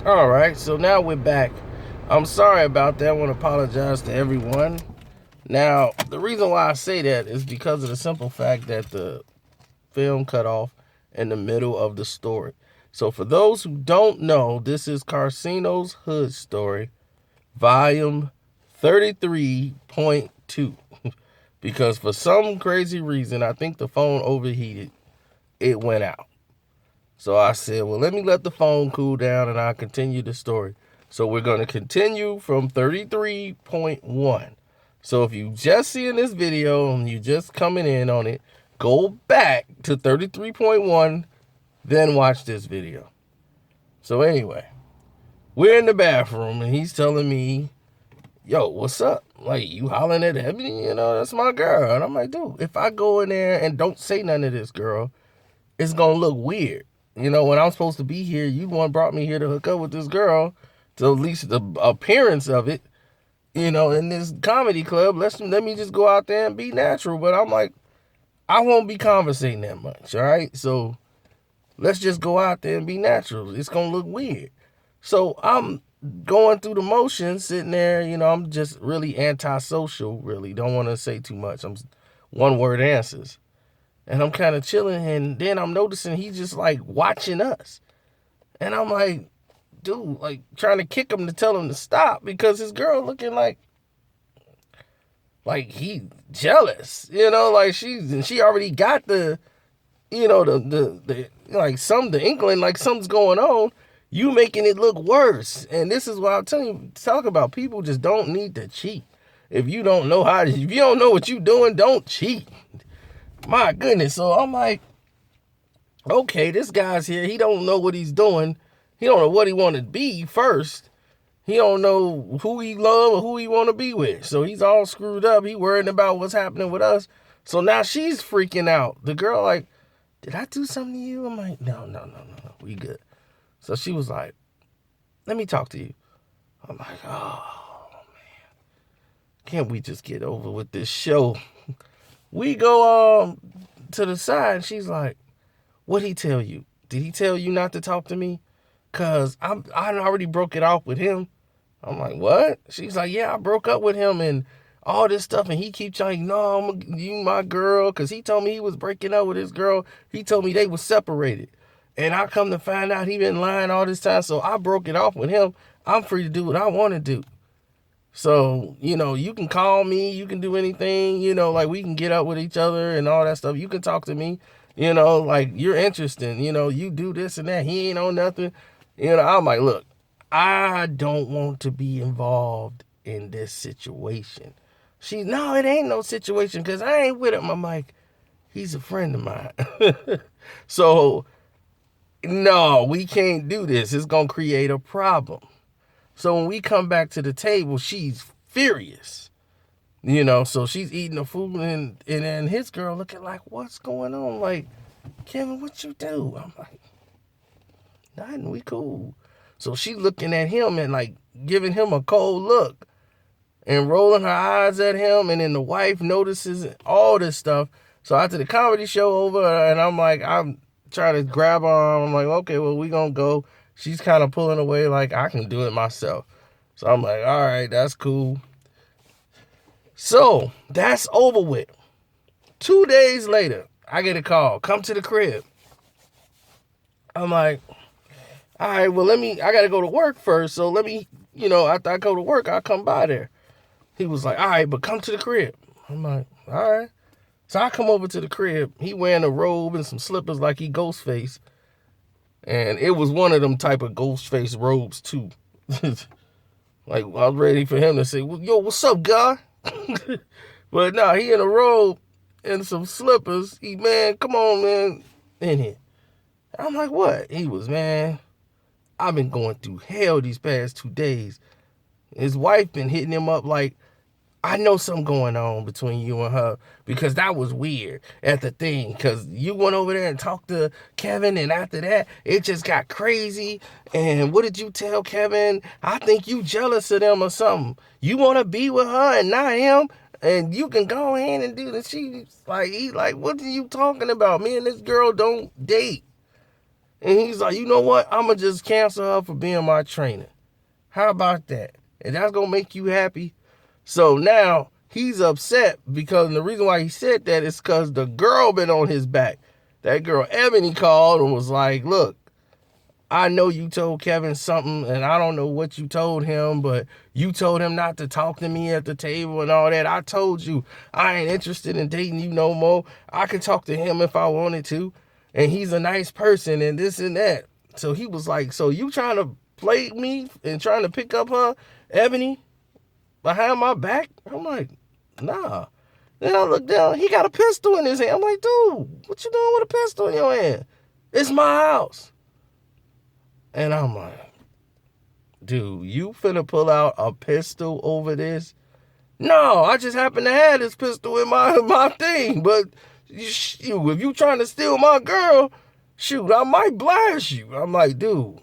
All right, so now we're back. I'm sorry about that. I want to apologize to everyone. Now, the reason why I say that is because of the simple fact that the film cut off in the middle of the story. So, for those who don't know, this is Karceno's Hood Story, volume 33.2. Because for some crazy reason, I think the phone overheated, it went out. So I said, well, let me let the phone cool down and I'll continue the story. So we're going to continue from 33.1. So if you just seeing this video and you just coming in on it, go back to 33.1, then watch this video. So anyway, we're in the bathroom and he's telling me, yo, what's up? Like, you hollering at Ebony? You know, that's my girl. And I'm like, dude, if I go in there and don't say none of this, girl, it's going to look weird. You know, when I'm supposed to be here, you one brought me here to hook up with this girl, to at least the appearance of it, you know, in this comedy club. Let me just go out there and be natural. But I'm like, I won't be conversating that much, all right? So let's just go out there and be natural. It's going to look weird. So I'm going through the motions, sitting there, you know, I'm just really antisocial, really. Don't want to say too much. I'm one-word answers. And I'm kind of chilling, and then I'm noticing he's just, like, watching us. And I'm like, dude, like, trying to kick him to tell him to stop because his girl looking like he jealous, you know, like she already got the, you know, the like the inkling, like something's going on. You making it look worse. And this is what I'm telling you, talk about people just don't need to cheat. If you don't know if you don't know what you're doing, don't cheat. My goodness. So I'm like, okay, this guy's here. He don't know what he's doing. He don't know what he want to be first. He don't know who he love or who he want to be with. So he's all screwed up. He worried about what's happening with us. So now she's freaking out. The girl like, did I do something to you? I'm like, no. We good. So she was like, let me talk to you. I'm like, oh, man. Can't we just get over with this show? We go to the side, and she's like, what'd he tell you? Did he tell you not to talk to me? Because I already broke it off with him. I'm like, what? She's like, yeah, I broke up with him and all this stuff. And he keeps saying, no, you my girl. Because he told me he was breaking up with his girl. He told me they were separated. And I come to find out he been lying all this time. So I broke it off with him. I'm free to do what I want to do. So, you know, you can call me, you can do anything, you know, like we can get up with each other and all that stuff. You can talk to me, you know, like you're interested, you know, you do this and that. He ain't on nothing. You know, I'm like, look, I don't want to be involved in this situation. No, it ain't no situation because I ain't with him. I'm like, he's a friend of mine. So, no, we can't do this. It's going to create a problem. So when we come back to the table, she's furious, you know, so she's eating the food and then his girl looking like, what's going on? Like, Kevin, what you do? I'm like, nothing, we cool. So she looking at him and like giving him a cold look and rolling her eyes at him. And then the wife notices all this stuff. So after the comedy show over and I'm trying to grab her arm. I'm like, okay, well, we gonna go. She's kind of pulling away like I can do it myself. So I'm like, all right, that's cool. So that's over with. 2 days later, I get a call. Come to the crib. I'm like, all right, well, I got to go to work first. So let me, you know, after I go to work, I'll come by there. He was like, all right, but come to the crib. I'm like, all right. So I come over to the crib. He wearing a robe and some slippers like he Ghostface. And it was one of them type of Ghostface robes, too. Like, I was ready for him to say, well, yo, what's up, guy? But no, he in a robe and some slippers. Man, come on, man, in here. I'm like, what? He was, man, I've been going through hell these past 2 days. His wife been hitting him up like, I know something going on between you and her because that was weird at the thing because you went over there and talked to Kevin and after that, it just got crazy. And what did you tell Kevin? I think you jealous of them or something. You want to be with her and not him and you can go in and do this. He's like, what are you talking about? Me and this girl don't date. And he's like, you know what? I'm going to just cancel her for being my trainer. How about that? And that's going to make you happy? So now he's upset because the reason why he said that is because the girl been on his back. That girl, Ebony, called and was like, look, I know you told Kevin something, and I don't know what you told him, but you told him not to talk to me at the table and all that. I told you I ain't interested in dating you no more. I could talk to him if I wanted to, and he's a nice person and this and that. So he was like, so you trying to play me and trying to pick up her, Ebony, behind my back? I'm like, nah. Then I look down, he got a pistol in his hand. I'm like, dude, what you doing with a pistol in your hand? It's my house. And I'm like, dude, you finna pull out a pistol over this? No, I just happen to have this pistol in my thing. But shoot, if you trying to steal my girl, shoot, I might blast you. I'm like, dude,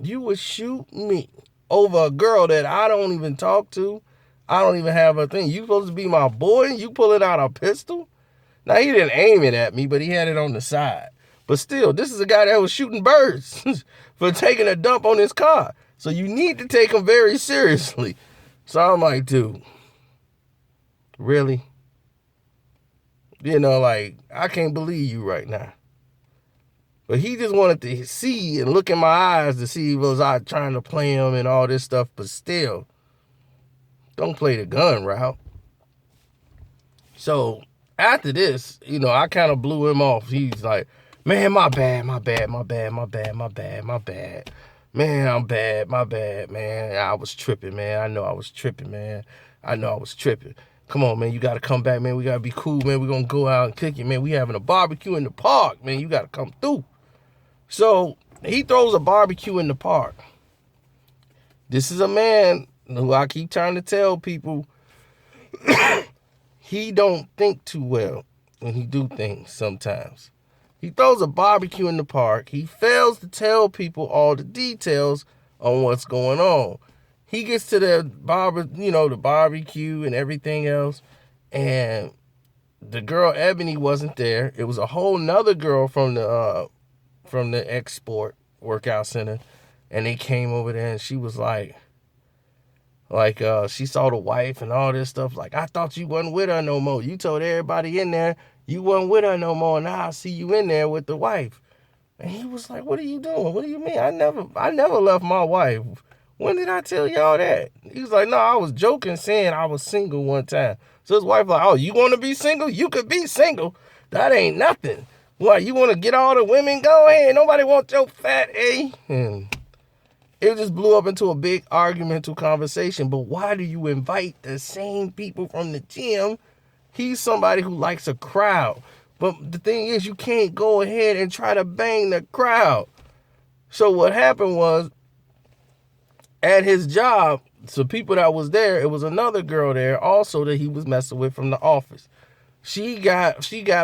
you would shoot me over a girl that I don't even talk to. I don't even have a thing. You supposed to be my boy? You pulling out a pistol? Now, he didn't aim it at me, but he had it on the side. But still, this is a guy that was shooting birds for taking a dump on his car. So you need to take him very seriously. So I'm like, dude, really? You know, like, I can't believe you right now. But he just wanted to see and look in my eyes to see if was I trying to play him and all this stuff. But still, don't play the gun route. So after this, you know, I kind of blew him off. He's like, man, my bad. Man, I'm bad, man. I was tripping, man. I know I was tripping, man. Come on, man, you got to come back, man. We got to be cool, man. We're going to go out and kick it, man. We having a barbecue in the park, man. You got to come through. So he throws a barbecue in the park. This is a man who I keep trying to tell people he don't think too well when he do things sometimes. He throws a barbecue in the park. He fails to tell people all the details on what's going on. He gets to the barbecue and everything else, and the girl Ebony wasn't there. It was a whole nother girl from the export workout center, and they came over there, and she was like she saw the wife and all this stuff. Like, I thought you wasn't with her no more. You told everybody in there you wasn't with her no more. Now I see you in there with the wife. And he was like, what are you doing? What do you mean? I never left my wife. When did I tell y'all that? He was like, no, I was joking saying I was single one time. So his wife like, oh, you want to be single? You could be single. That ain't nothing. What, you want to get all the women? Go ahead. Nobody wants your fat A. And it just blew up into a big argumental conversation. But why do you invite the same people from the gym? He's somebody who likes a crowd. But the thing is, you can't go ahead and try to bang the crowd. So what happened was, at his job, so people that was there, it was another girl there also that he was messing with from the office. She got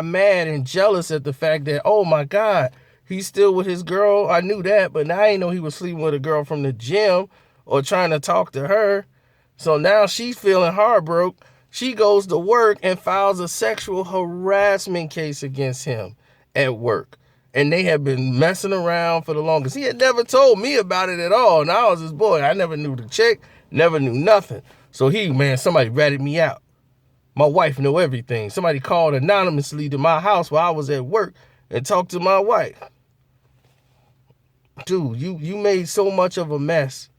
mad and jealous at the fact that, oh my God, he's still with his girl. I knew that, but now I didn't know he was sleeping with a girl from the gym or trying to talk to her. So now she's feeling heartbroken. She goes to work and files a sexual harassment case against him at work. And they have been messing around for the longest. He had never told me about it at all. And I was his boy. I never knew the chick, never knew nothing. So somebody ratted me out. My wife know everything. Somebody called anonymously to my house while I was at work and talked to my wife. Dude, you made so much of a mess.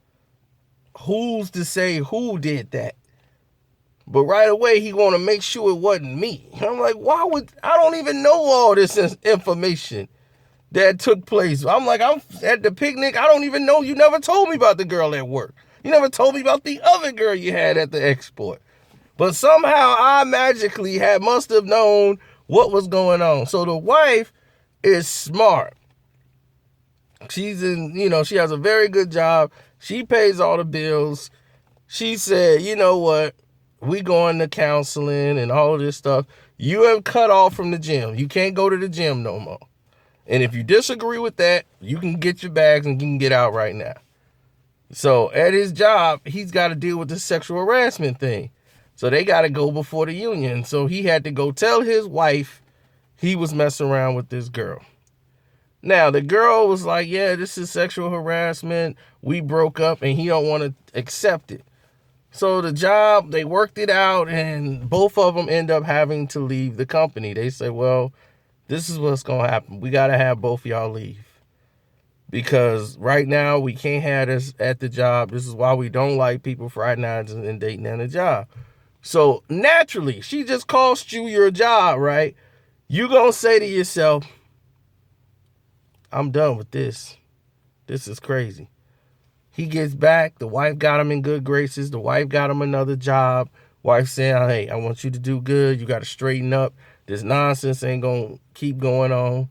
Who's to say who did that? But right away, he want to make sure it wasn't me. I'm like, I don't even know all this information that took place. I'm at the picnic. I don't even know. You never told me about the girl at work. You never told me about the other girl you had at the export. But somehow I magically must have known what was going on. So the wife is smart. She has a very good job. She pays all the bills. She said, you know what? We going to counseling and all of this stuff. You have cut off from the gym. You can't go to the gym no more. And if you disagree with that, you can get your bags and you can get out right now. So at his job, he's got to deal with the sexual harassment thing. So they got to go before the union. So he had to go tell his wife he was messing around with this girl. Now, the girl was like, yeah, this is sexual harassment. We broke up and he don't want to accept it. So the job, they worked it out and both of them end up having to leave the company. They say, well, this is what's going to happen. We got to have both of y'all leave. Because right now we can't have this at the job. This is why we don't like people fraternizing and dating at a job. So naturally, she just cost you your job, right? You gonna say to yourself, I'm done with this. This is crazy. He gets back. The wife got him in good graces. The wife got him another job. Wife saying, hey, I want you to do good. You got to straighten up. This nonsense ain't going to keep going on.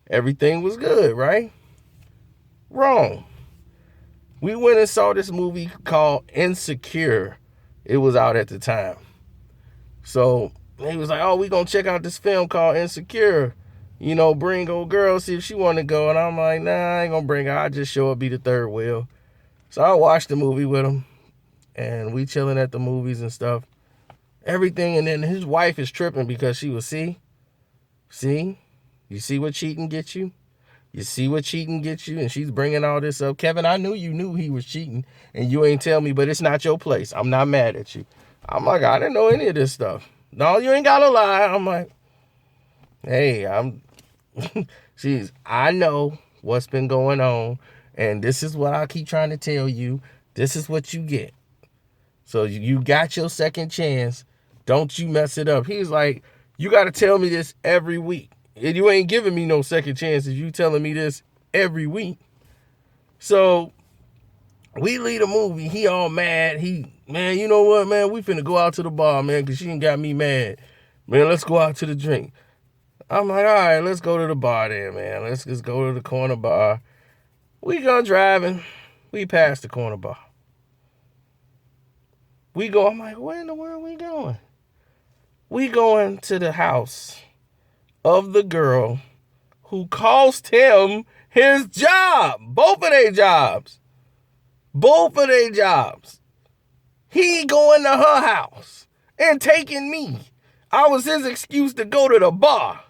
Everything was good, right? Wrong. We went and saw this movie called Insecure. It was out at the time. So he was like, oh, we going to check out this film called Insecure. You know, bring old girl, see if she want to go. And I'm like, nah, I ain't going to bring her. I'll just show up, be the third wheel. So I watched the movie with him. And we chilling at the movies and stuff. Everything. And then his wife is tripping because she was, see? You see what cheating gets you? You see what cheating gets you? And she's bringing all this up. Kevin, I knew you knew he was cheating. And you ain't tell me, but it's not your place. I'm not mad at you. I'm like, I didn't know any of this stuff. No, you ain't got to lie. I'm like, hey, I know what's been going on. And this is what I keep trying to tell you. This is what you get. So you got your second chance. Don't you mess it up. He's like, you got to tell me this every week. And you ain't giving me no second chances. You telling me this every week. So we leave the movie. He all mad. Man, you know what, man? We finna go out to the bar, man, because she ain't got me mad. Man, let's go out to the drink. I'm like, all right, let's go to the bar then, man. Let's just go to the corner bar. We gone driving. We passed the corner bar. We go, I'm like, where in the world we going? We going to the house of the girl who cost him his job. Both of their jobs. He going to her house and taking me. I was his excuse to go to the bar.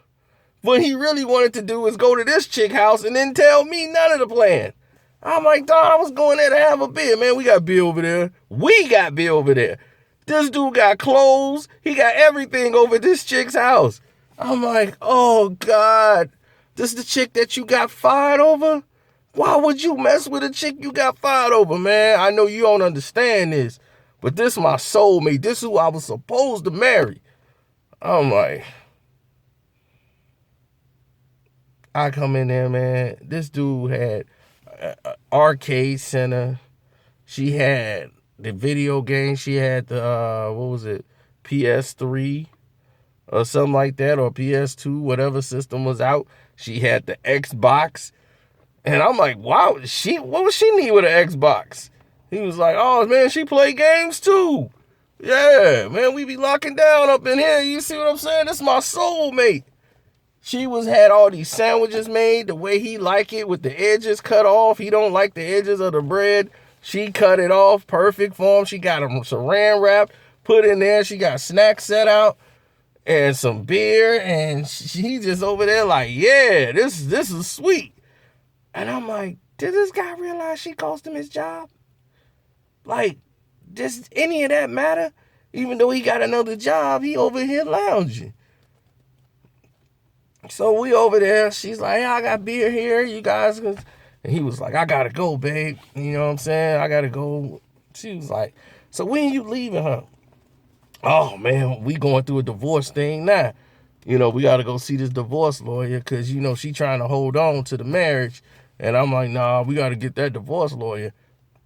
What he really wanted to do is go to this chick house and then tell me none of the plan. I'm like, dog, I was going there to have a beer. Man, we got beer over there. This dude got clothes. He got everything over this chick's house. I'm like, oh, God. This is the chick that you got fired over? Why would you mess with a chick you got fired over, man? I know you don't understand this, but this is my soulmate. This is who I was supposed to marry. I'm like, I come in there, man. This dude had an arcade center. She had the video game. She had the, PS3 or something like that, or PS2, whatever system was out. She had the Xbox. And I'm like, wow, what would she need with an Xbox? He was like, oh, man, she play games too. Yeah, man, we be locking down up in here. You see what I'm saying? This is my soulmate. She had all these sandwiches made the way he like it with the edges cut off. He don't like the edges of the bread. She cut it off perfect for him. She got him saran wrap put in there. She got snacks set out and some beer. And she just over there like, yeah, this is sweet. And I'm like, did this guy realize she cost him his job? Like, does any of that matter? Even though he got another job, he over here lounging. So we over there. She's like, yeah, I got beer here. You guys can... And he was like, I got to go, babe. You know what I'm saying? I got to go. She was like, so when you leaving her? Oh, man, we going through a divorce thing now. You know, we got to go see this divorce lawyer because, you know, she trying to hold on to the marriage. And I'm like, nah, we got to get that divorce lawyer.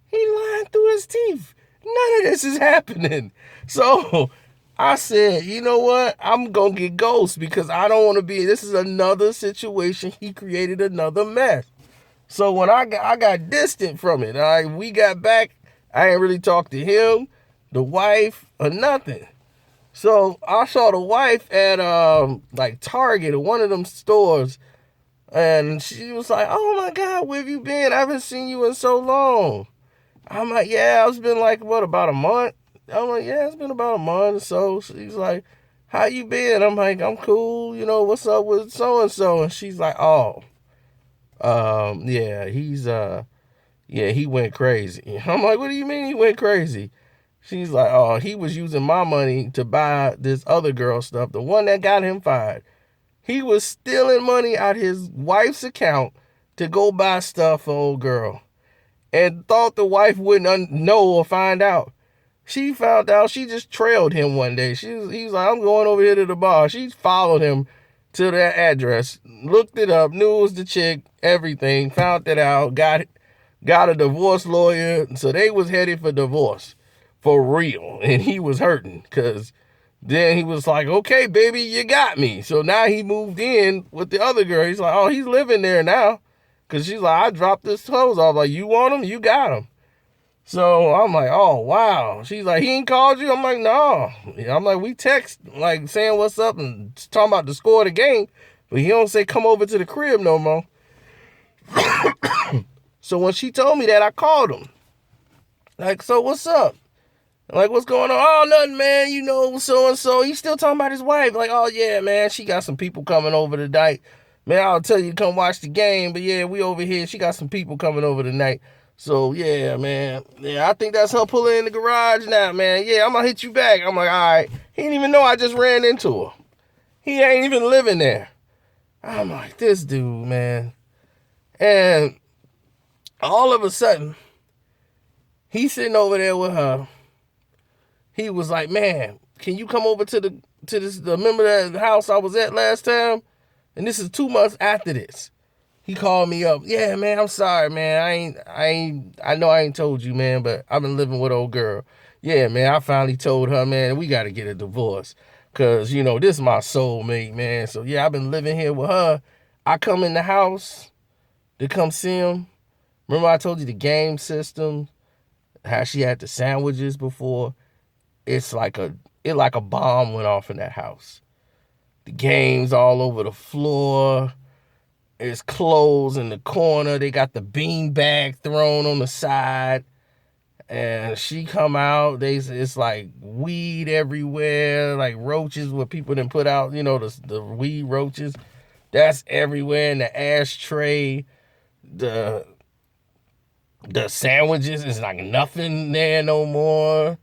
He lying through his teeth. None of this is happening. So I said, you know what? I'm going to get ghost because I don't want to be. This is another situation. He created another mess. So when I got distant from it, we got back. I ain't really talked to him, the wife, or nothing. So I saw the wife at like Target or one of them stores. And she was like, oh my God, where have you been? I haven't seen you in so long. I'm like, yeah, it's been like, about a month? I'm like, yeah, it's been about a month or so. She's like, how you been? I'm like, I'm cool. You know, what's up with so-and-so? And she's like, oh, Yeah, he went crazy. I'm like, what do you mean he went crazy? She's like, oh, he was using my money to buy this other girl stuff, the one that got him fired. He was stealing money out his wife's account to go buy stuff for old girl, and thought the wife wouldn't know or find out. She found out. She just trailed him one day. He was like, I'm going over here to the bar. She followed him to that address, looked it up, knew it was the chick, everything, found it out, got a divorce lawyer. So they was headed for divorce for real. And he was hurting because then he was like, okay, baby, you got me. So now he moved in with the other girl. He's like, oh, he's living there now. Because she's like, I dropped this clothes off. Like, you want him? You got him. So I'm like, oh, wow. She's like, he ain't called you? I'm like, no. I'm like, we text, like, saying what's up and talking about the score of the game. But he don't say come over to the crib no more. So when she told me that, I called him. Like, so what's up? Like, what's going on? Oh, nothing, man. You know, so-and-so. He's still talking about his wife. Like, oh, yeah, man. She got some people coming over tonight. Man, I'll tell you to come watch the game. But, yeah, we over here. She got some people coming over tonight. So, yeah, man. Yeah, I think that's her pulling in the garage now, man. Yeah, I'm going to hit you back. I'm like, all right. He didn't even know I just ran into her. He ain't even living there. I'm like, this dude, man. And all of a sudden, he's sitting over there with her. He was like, man, can you come over to this, remember that house I was at last time? And this is 2 months after this. He called me up. Yeah, man, I'm sorry, man. I know I ain't told you, man, but I've been living with old girl. Yeah, man, I finally told her, man, we got to get a divorce. Because, you know, this is my soulmate, man. So, yeah, I've been living here with her. I come in the house to come see him. Remember I told you the game system, how she had the sandwiches before? It's like a bomb went off in that house. The games all over the floor. There's clothes in the corner. They got the bean bag thrown on the side. And she come out. It's like weed everywhere, like roaches where people didn't put out, you know, the weed roaches. That's everywhere in the ashtray. The sandwiches is like nothing there no more.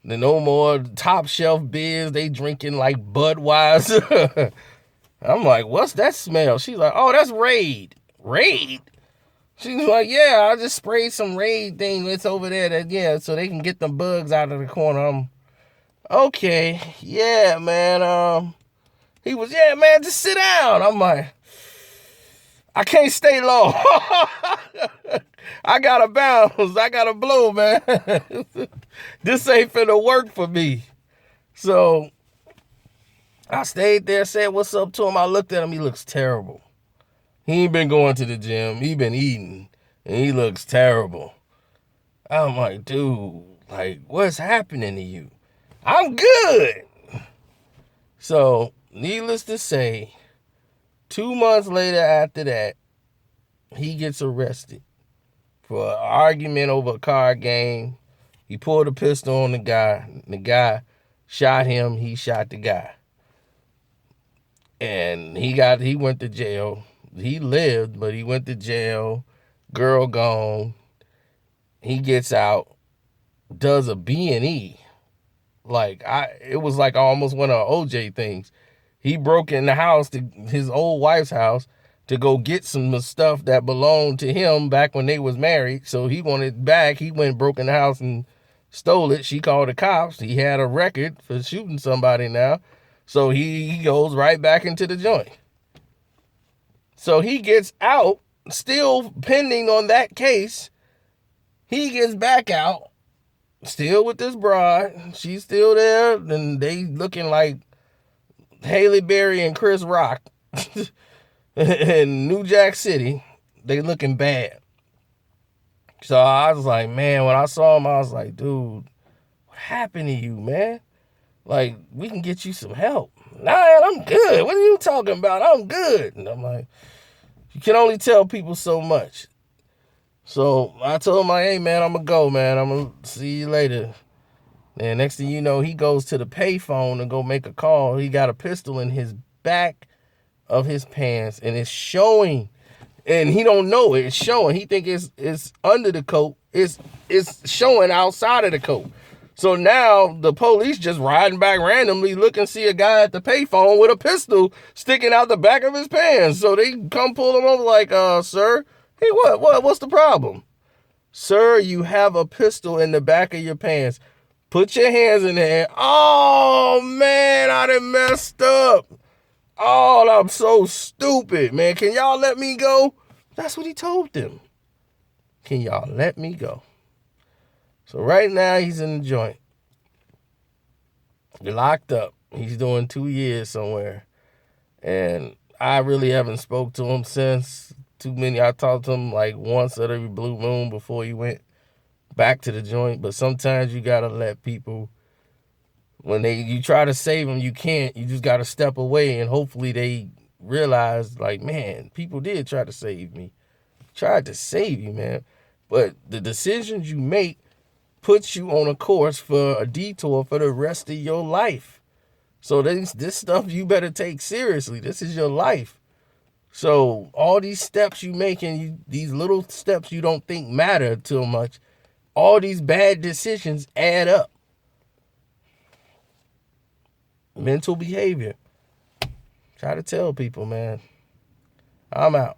No more top shelf beers. They drinking like Budweiser. I'm like, what's that smell? She's like, oh, that's Raid. Raid? She's like, yeah, I just sprayed some Raid thing. It's over there. So they can get the bugs out of the corner. I'm okay. Yeah, man. He was, yeah, man, just sit down. I'm like, I can't stay long. I gotta bounce. I gotta blow, man. This ain't finna work for me. So I stayed there, said what's up to him. I looked at him. He looks terrible. He ain't been going to the gym. He been eating, and he looks terrible. I'm like, dude, like, what's happening to you? I'm good. So, needless to say, 2 months later after that, he gets arrested for an argument over a card game. He pulled a pistol on the guy. The guy shot him. He shot the guy. And he went to jail. He lived, but he went to jail. Girl gone. He gets out, does a B&E. It was like almost one of OJ things. He broke in the house, his old wife's house, to go get some stuff that belonged to him back when they was married. So he wanted it back. He went and broke in the house and stole it. She called the cops. He had a record for shooting somebody now. So he goes right back into the joint. So he gets out, still pending on that case. He gets back out, still with this broad. She's still there, and they looking like Halle Berry and Chris Rock in New Jack City. They looking bad. So I was like, man, when I saw him, I was like, dude, what happened to you, man? Like, we can get you some help. Nah, I'm good. What are you talking about? I'm good. And I'm like, you can only tell people so much. So I told him, like, hey, man, I'm going to go, man. I'm going to see you later. And next thing you know, he goes to the payphone and go make a call. He got a pistol in his back of his pants, and it's showing. and he don't know it. It's showing. He think it's under the coat. It's showing outside of the coat. So now the police just riding back randomly, look and see a guy at the payphone with a pistol sticking out the back of his pants. So they come pull him over like, sir, hey, what's the problem? Sir, you have a pistol in the back of your pants. Put your hands in the air. Oh, man, I done messed up. Oh, I'm so stupid, man. Can y'all let me go? That's what he told them. Can y'all let me go? So right now he's in the joint. You're locked up. He's doing 2 years somewhere. And I really haven't spoke to him since. Too many. I talked to him like once at every blue moon before he went back to the joint. But sometimes you gotta let people, when you try to save them, you can't. You just gotta step away, and hopefully they realize, like, man, people did try to save me. Tried to save you, man. But the decisions you make puts you on a course for a detour for the rest of your life. So this stuff you better take seriously. This is your life. So all these steps you making, these little steps you don't think matter too much, all these bad decisions add up. Mental behavior. Try to tell people, man. I'm out.